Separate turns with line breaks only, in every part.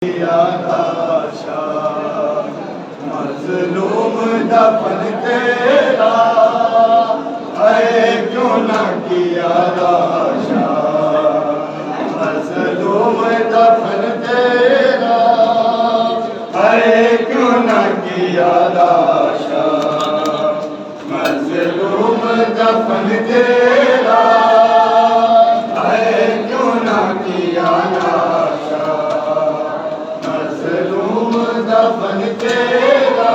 आशा मजलूम दफन तेरा है क्यों न किया आशा मजलूम दफन तेरा है क्यों न किया आशा मजलूम दफन तेरा है क्यों न किया दफन तेरा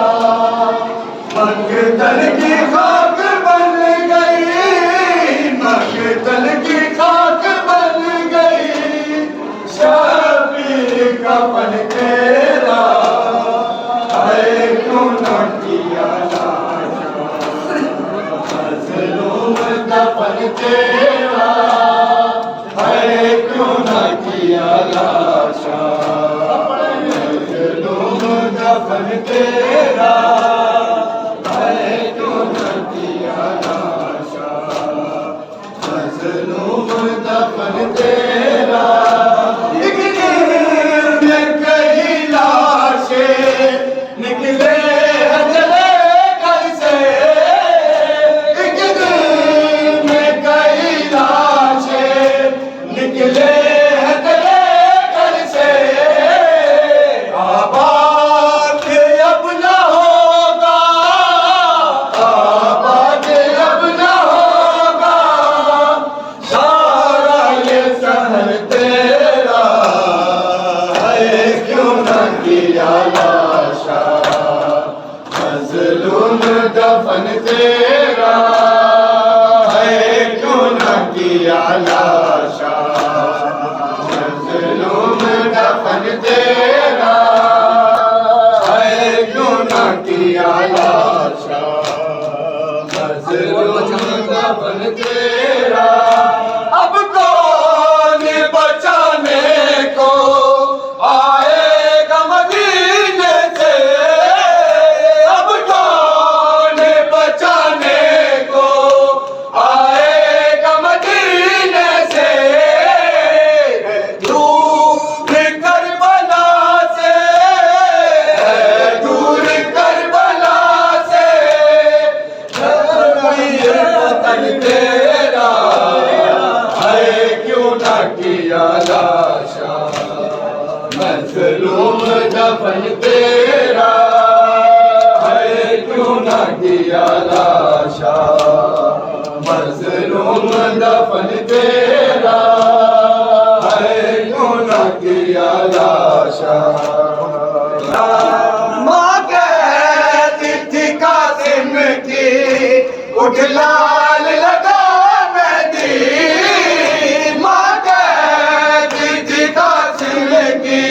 मकतल की खाक बन गई मकतल की खाक बन गई शबीर कफन तेरा है क्यों न किया मजलूम दफन तेरा है क्यों न किया लाशा दफन तेरा है क्यों न किया लाशा मजलूम दफन तेरा एक दिन में कई लाशें निकले हजरे घर से एक दिन में कई लाशें निकले मजलूम दफन तेरा है क्यों न किया लाशा मजलूम दफन तेरा है क्यों न किया लाशा मजलूम दफन तेरा अब कौन बचाने को आएगा मदीने से तेरा है क्यों न किया लाशा मजलूम दफन तेरा है क्यों न किया लाशा मजलूम दफन तेरा है क्यों न किया लाशा माँ कहती थी कासिम की उठ लाल लगा मेहंदी माँ कहती थी कासिम की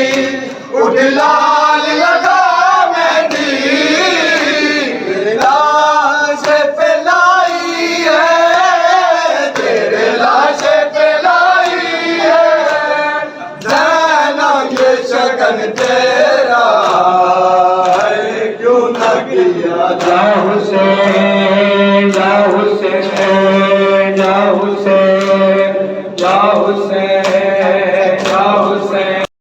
उठ लाल लगा मेहंदी लाश पे लाई है तेरे लाश पे लाई है ज़ैना ये शगन तेरा है क्यों न किया जा हुसैन या हुसैन या हुसैन या हुसैन